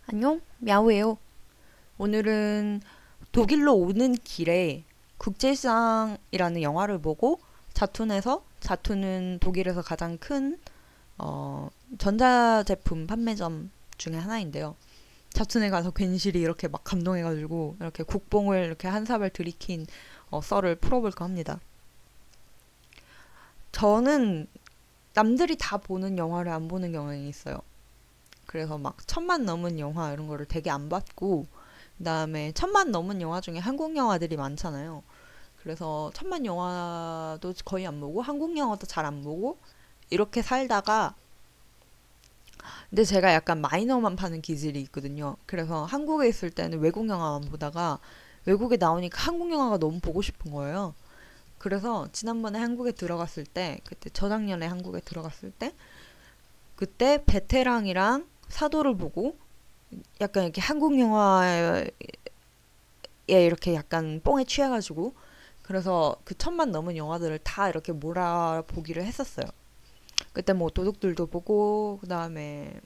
안녕, мя우예요. 오늘은 독일로 오는 길에 국제시장이라는 영화를 보고 자툰은 독일에서 가장 큰 전자제품 판매점 중에 하나인데요. 자툰에 가서 괜시리 이렇게 막 감동해가지고 이렇게 국뽕을 이렇게 한 사발 들이킨 썰을 풀어볼까 합니다. 저는 남들이 다 보는 영화를 안 보는 경향이 있어요. 그래서 막 천만 넘은 영화 이런 거를 되게 안 봤고, 그다음에 천만 넘은 영화 중에 한국 영화들이 많잖아요. 그래서 천만 영화도 거의 안 보고 한국 영화도 잘 안 보고 이렇게 살다가, 근데 제가 약간 마이너만 파는 기질이 있거든요. 그래서 한국에 있을 때는 외국 영화만 보다가 외국에 나오니까 한국 영화가 너무 보고 싶은 거예요. 그래서 지난번에 한국에 들어갔을 때, 그때 저작년에 한국에 들어갔을 때, 그때 베테랑이랑 사도를 보고 약간 이렇게 한국 영화에 이렇게 약간 뽕에 취해가지고, 그래서 그 천만 넘은 영화들을 다 이렇게 몰아보기를 했었어요. 그때 뭐 도둑들도 보고, 그 다음에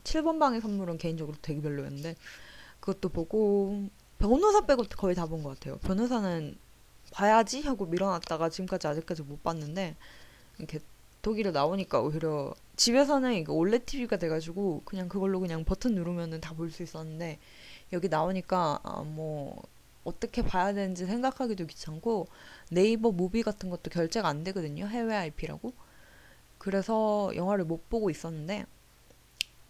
7번 방의 선물은 개인적으로 되게 별로였는데 그것도 보고, 변호사 빼고 거의 다 본 것 같아요. 변호사는 봐야지 하고 밀어놨다가 지금까지 아직까지 못 봤는데, 이렇게 독일에 나오니까 오히려 집에서는 이거 올레 TV가 돼가지고 그냥 그걸로 그냥 버튼 누르면은 다 볼 수 있었는데, 여기 나오니까 뭐 어떻게 봐야 되는지 생각하기도 귀찮고, 네이버 무비 같은 것도 결제가 안 되거든요. 해외 IP라고. 그래서 영화를 못 보고 있었는데,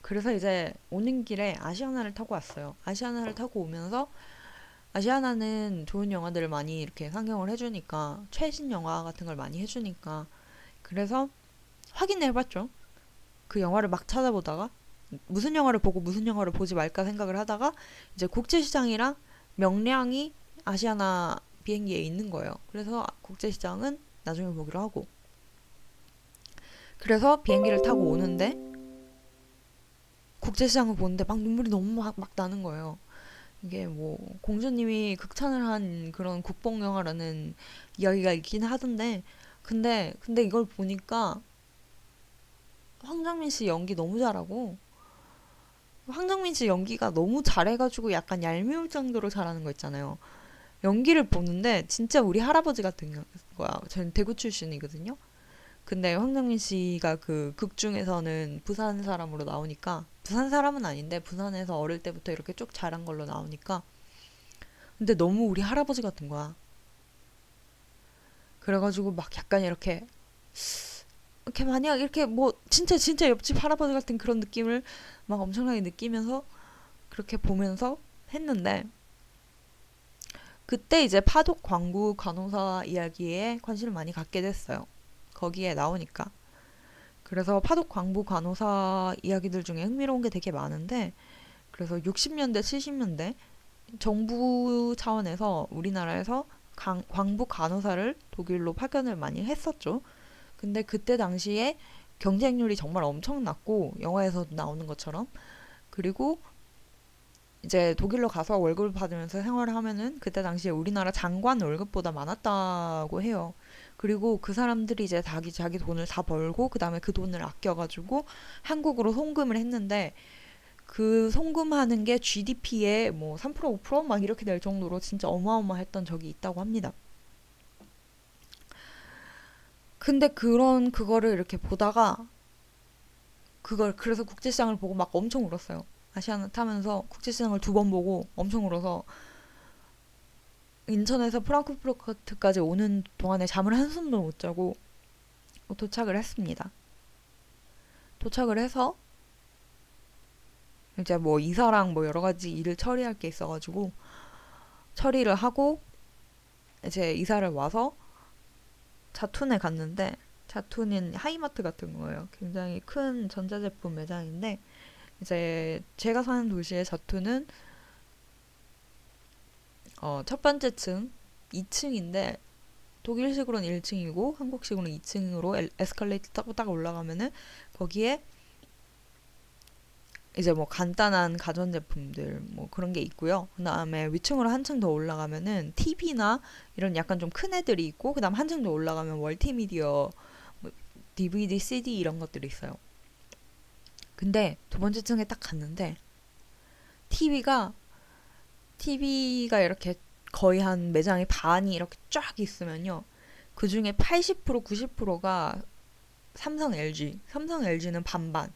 그래서 이제 오는 길에 아시아나를 타고 왔어요. 아시아나를 타고 오면서, 아시아나는 좋은 영화들을 많이 이렇게 상영을 해주니까, 최신 영화 같은 걸 많이 해주니까, 그래서 확인을 해봤죠. 그 영화를 막 찾아보다가 무슨 영화를 보고 무슨 영화를 보지 말까 생각을 하다가, 이제 국제시장이랑 명량이 아시아나 비행기에 있는 거예요. 그래서 국제시장은 나중에 보기로 하고, 그래서 비행기를 타고 오는데 국제시장을 보는데 막 눈물이 너무 막 나는 거예요. 이게 뭐 공주님이 극찬을 한 그런 국뽕 영화라는 이야기가 있긴 하던데, 근데 이걸 보니까 황정민 씨 연기 너무 잘하고, 황정민 씨 연기가 너무 잘해가지고 약간 얄미울 정도로 잘하는 거 있잖아요. 연기를 보는데 진짜 우리 할아버지 같은 거야. 저는 대구 출신이거든요. 근데 황정민 씨가 그 극 중에서는 부산 사람으로 나오니까, 부산 사람은 아닌데 부산에서 어릴 때부터 이렇게 쭉 자란 걸로 나오니까, 근데 너무 우리 할아버지 같은 거야. 그래가지고 막 약간 이렇게 만약 이렇게 뭐 진짜 옆집 할아버지 같은 그런 느낌을 막 엄청나게 느끼면서 그렇게 보면서 했는데, 그때 이제 파독 광구 간호사 이야기에 관심을 많이 갖게 됐어요. 거기에 나오니까. 그래서 파독 광부 간호사 이야기들 중에 흥미로운 게 되게 많은데, 그래서 60년대, 70년대 정부 차원에서 우리나라에서 광부 간호사를 독일로 파견을 많이 했었죠. 근데 그때 당시에 경쟁률이 정말 엄청났고, 영화에서도 나오는 것처럼. 그리고 이제 독일로 가서 월급을 받으면서 생활을 하면은 그때 당시에 우리나라 장관 월급보다 많았다고 해요. 그리고 그 사람들이 이제 자기 돈을 다 벌고 그다음에 그 돈을 아껴가지고 한국으로 송금을 했는데, 그 송금하는 게 GDP의 뭐 3% 5%막 이렇게 될 정도로 진짜 어마어마했던 적이 있다고 합니다. 근데 그거를 이렇게 보다가, 그걸 그래서 국제시장을 보고 막 엄청 울었어요. 아시아나 타면서 국제시장을 두 번 보고 엄청 울어서 인천에서 프랑크푸르트까지 오는 동안에 잠을 한숨도 못 자고 도착을 했습니다. 도착을 해서 이제 뭐 이사랑 뭐 여러 가지 일을 처리할 게 있어가지고 처리를 하고, 이제 이사를 와서 자툰에 갔는데, 자툰은 하이마트 같은 거예요. 굉장히 큰 전자제품 매장인데, 이제 제가 사는 도시의 자툰은 첫 번째 층 2층인데, 독일식으로는 1층이고 한국식으로는 2층으로 에스컬레이터 타고 딱 올라가면은 거기에 이제 뭐 간단한 가전제품들 뭐 그런 게 있고요. 그다음에 위층으로 한층 더 올라가면은 TV나 이런 약간 좀 큰 애들이 있고, 그다음 한층 더 올라가면 멀티미디어 뭐 DVD, CD 이런 것들이 있어요. 근데 두 번째 층에 딱 갔는데 TV가 TV가 이렇게 거의 한 매장의 반이 이렇게 쫙 있으면요. 그 중에 80% 90%가 삼성 LG. 삼성 LG는 반반.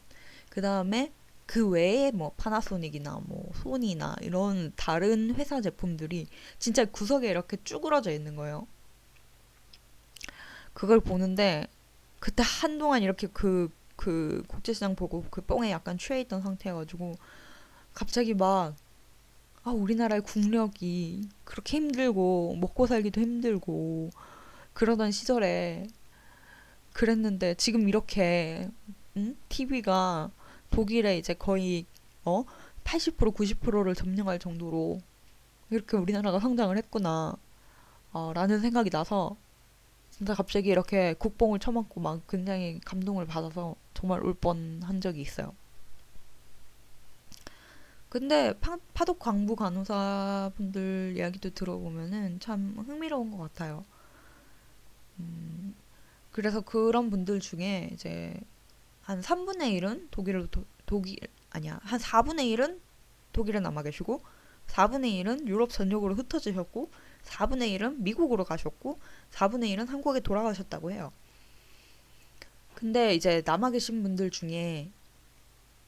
그 다음에 그 외에 뭐 파나소닉이나 뭐 소니나 이런 다른 회사 제품들이 진짜 구석에 이렇게 쭈그러져 있는 거예요. 그걸 보는데 그때 한동안 이렇게 그 국제시장 보고 그 뽕에 약간 취해 있던 상태여가지고 갑자기 막 우리나라의 국력이 그렇게 힘들고 먹고 살기도 힘들고 그러던 시절에 그랬는데 지금 이렇게 TV가 독일에 이제 거의 80% 90%를 점령할 정도로 이렇게 우리나라가 성장을 했구나 라는 생각이 나서 진짜 갑자기 이렇게 국뽕을 쳐맞고 막 굉장히 감동을 받아서 정말 울 뻔한 적이 있어요. 근데 파독 광부 간호사분들 이야기도 들어보면은 참 흥미로운 것 같아요. 그래서 그런 분들 중에 이제 한 3분의 1은 독일 아니야 한 4분의 1은 독일에 남아 계시고 4분의 1은 유럽 전역으로 흩어지셨고 4분의 1은 미국으로 가셨고 4분의 1은 한국에 돌아가셨다고 해요. 근데 이제 남아 계신 분들 중에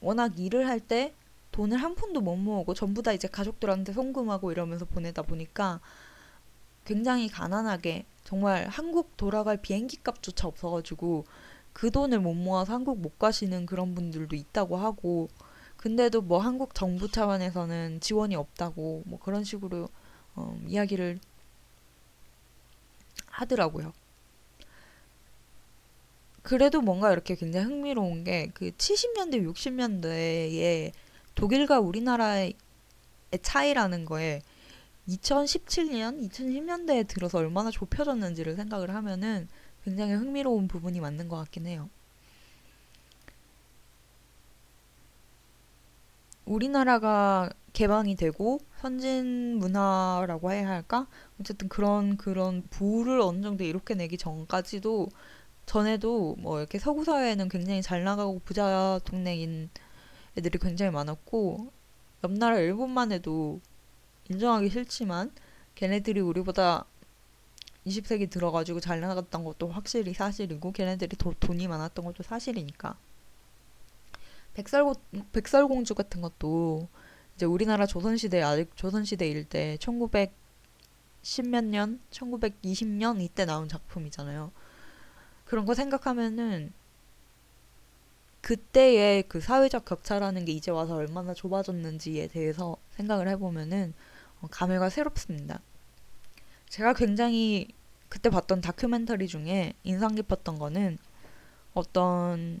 워낙 일을 할 때 돈을 한 푼도 못 모으고 전부 다 이제 가족들한테 송금하고 이러면서 보내다 보니까 굉장히 가난하게 정말 한국 돌아갈 비행기 값조차 없어가지고 그 돈을 못 모아서 한국 못 가시는 그런 분들도 있다고 하고 근데도 뭐 한국 정부 차원에서는 지원이 없다고 뭐 그런 식으로 이야기를 하더라고요. 그래도 뭔가 이렇게 굉장히 흥미로운 게 그 70년대, 60년대에 독일과 우리나라의 차이라는 거에 2017년, 2010년대에 들어서 얼마나 좁혀졌는지를 생각을 하면은 굉장히 흥미로운 부분이 맞는 것 같긴 해요. 우리나라가 개방이 되고 선진 문화라고 해야 할까? 어쨌든 그런 부를 어느 정도 이렇게 내기 전까지도 전에도 뭐 이렇게 서구 사회에는 굉장히 잘 나가고 부자 동네인 애들이 굉장히 많았고 옆 나라 일본만 해도 인정하기 싫지만 걔네들이 우리보다 20세기 들어가지고 잘 나갔던 것도 확실히 사실이고 걔네들이 더 돈이 많았던 것도 사실이니까 백설고, 백설공주 같은 것도 이제 우리나라 조선시대 아직 조선시대일 때 1910몇 년, 1920년 이때 나온 작품이잖아요. 그런 거 생각하면은 그때의 그 사회적 격차라는 게 이제 와서 얼마나 좁아졌는지에 대해서 생각을 해보면은 감회가 새롭습니다. 제가 굉장히 그때 봤던 다큐멘터리 중에 인상 깊었던 거는 어떤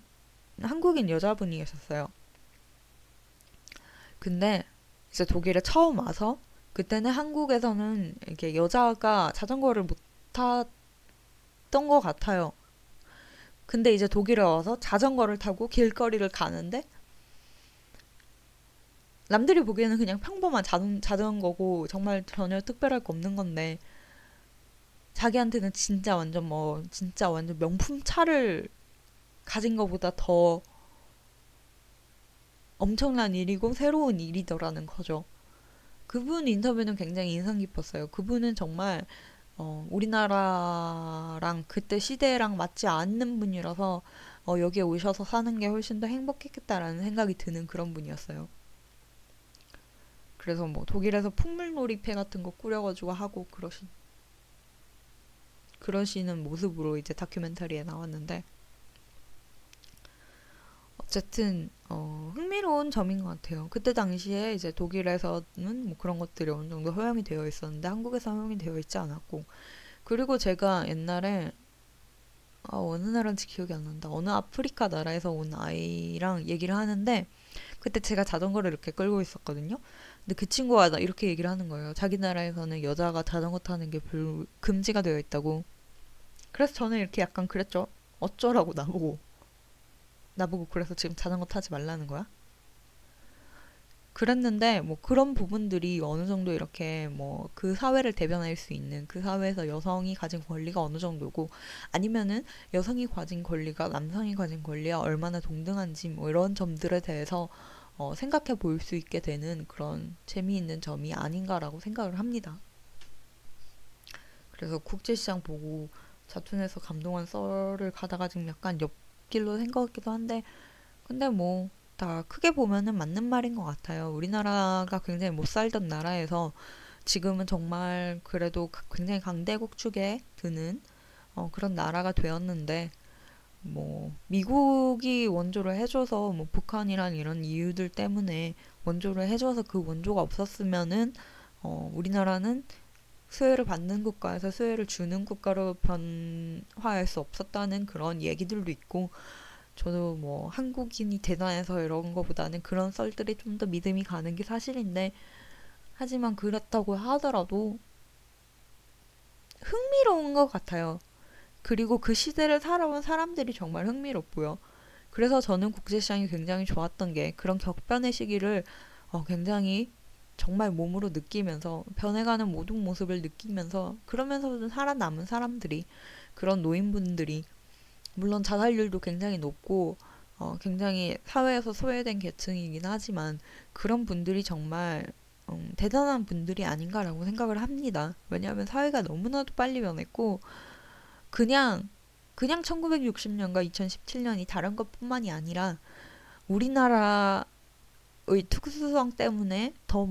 한국인 여자분이 계셨어요. 근데 이제 독일에 처음 와서 그때는 한국에서는 이렇게 여자가 자전거를 못 탔던 것 같아요. 근데 이제 독일에 와서 자전거를 타고 길거리를 가는데 남들이 보기에는 그냥 평범한 자전거고 정말 전혀 특별할 거 없는 건데 자기한테는 진짜 완전 명품 차를 가진 것보다 더 엄청난 일이고 새로운 일이더라는 거죠. 그분 인터뷰는 굉장히 인상 깊었어요. 그분은 정말 우리나라랑 그때 시대랑 맞지 않는 분이라서 여기에 오셔서 사는 게 훨씬 더 행복했겠다라는 생각이 드는 그런 분이었어요. 그래서 뭐 독일에서 풍물놀이패 같은 거 꾸려가지고 하고 그러시는 모습으로 이제 다큐멘터리에 나왔는데 어쨌든 흥미로운 점인 것 같아요. 그때 당시에 이제 독일에서는 뭐 그런 것들이 어느 정도 허용이 되어 있었는데 한국에서 허용이 되어 있지 않았고 그리고 제가 옛날에 어느 나라인지 기억이 안 난다. 어느 아프리카 나라에서 온 아이랑 얘기를 하는데 그때 제가 자전거를 이렇게 끌고 있었거든요. 근데 그 친구가 이렇게 얘기를 하는 거예요. 자기 나라에서는 여자가 자전거 타는 게 금지가 되어 있다고. 그래서 저는 이렇게 약간 그랬죠. 어쩌라고 나보고 그래서 지금 자전거 타지 말라는 거야? 그랬는데 뭐 그런 부분들이 어느 정도 이렇게 뭐 그 사회를 대변할 수 있는 그 사회에서 여성이 가진 권리가 어느 정도고 아니면은 여성이 가진 권리가 남성이 가진 권리와 얼마나 동등한지 뭐 이런 점들에 대해서 생각해 볼 수 있게 되는 그런 재미있는 점이 아닌가라고 생각을 합니다. 그래서 국제시장 보고 자툰에서 감동한 썰을 가다가 지금 약간 옆길로 생각하기도 한데 근데 뭐 다 크게 보면은 맞는 말인 것 같아요. 우리나라가 굉장히 못 살던 나라에서 지금은 정말 그래도 굉장히 강대국 축에 드는 그런 나라가 되었는데 뭐 미국이 원조를 해줘서 뭐 북한이란 이런 이유들 때문에 원조를 해줘서 그 원조가 없었으면은 우리나라는 수혜를 받는 국가에서 수혜를 주는 국가로 변화할 수 없었다는 그런 얘기들도 있고 저도 뭐 한국인이 대단해서 이런 거보다는 그런 썰들이 좀 더 믿음이 가는 게 사실인데 하지만 그렇다고 하더라도 흥미로운 것 같아요. 그리고 그 시대를 살아온 사람들이 정말 흥미롭고요. 그래서 저는 국제시장이 굉장히 좋았던 게 그런 격변의 시기를 굉장히 정말 몸으로 느끼면서 변해가는 모든 모습을 느끼면서 그러면서도 살아남은 사람들이 그런 노인분들이 물론 자살률도 굉장히 높고 굉장히 사회에서 소외된 계층이긴 하지만 그런 분들이 정말 대단한 분들이 아닌가라고 생각을 합니다. 왜냐하면 사회가 너무나도 빨리 변했고 그냥 1960년과 2017년이 다른 것뿐만이 아니라 우리나라의 특수성 때문에 더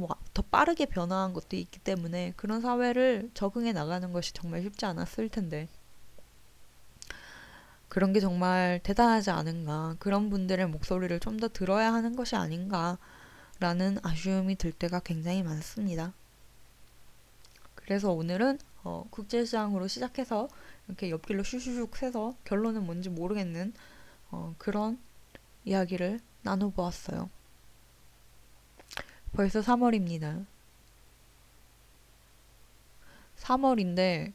빠르게 변화한 것도 있기 때문에 그런 사회를 적응해 나가는 것이 정말 쉽지 않았을 텐데 그런 게 정말 대단하지 않은가 그런 분들의 목소리를 좀 더 들어야 하는 것이 아닌가라는 아쉬움이 들 때가 굉장히 많습니다. 그래서 오늘은 국제시장으로 시작해서 이렇게 옆길로 슈슈슉 새서 결론은 뭔지 모르겠는 그런 이야기를 나눠보았어요. 벌써 3월입니다. 3월인데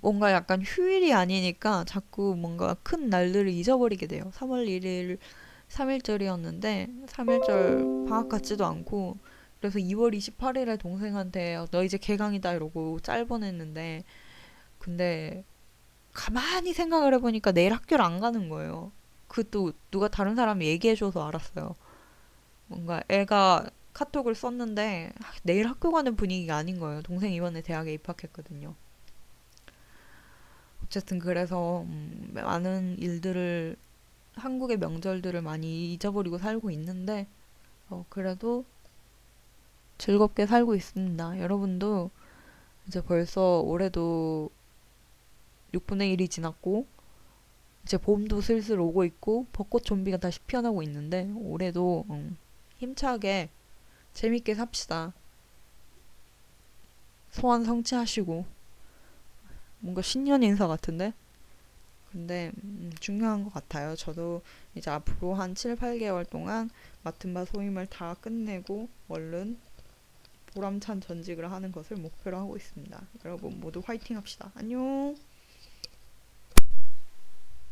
뭔가 약간 휴일이 아니니까 자꾸 뭔가 큰 날들을 잊어버리게 돼요. 3월 1일 3일절이었는데 3일절 방학 같지도 않고 그래서 2월 28일에 동생한테 너 이제 개강이다 이러고 짤 보냈는데 근데 가만히 생각을 해보니까 내일 학교를 안 가는 거예요. 그것도 누가 다른 사람이 얘기해줘서 알았어요. 뭔가 애가 카톡을 썼는데 내일 학교 가는 분위기가 아닌 거예요. 동생 이번에 대학에 입학했거든요. 어쨌든 그래서 많은 일들을 한국의 명절들을 많이 잊어버리고 살고 있는데 그래도 즐겁게 살고 있습니다. 여러분도 이제 벌써 올해도 6분의 1이 지났고 이제 봄도 슬슬 오고 있고 벚꽃 좀비가 다시 피어나고 있는데 올해도 힘차게 재밌게 삽시다. 소원 성취하시고 뭔가 신년 인사 같은데? 근데 중요한 것 같아요. 저도 이제 앞으로 한 7, 8개월 동안 맡은 바 소임을 다 끝내고 얼른 보람찬 전직을 하는 것을 목표로 하고 있습니다. 여러분 모두 화이팅 합시다. 안녕!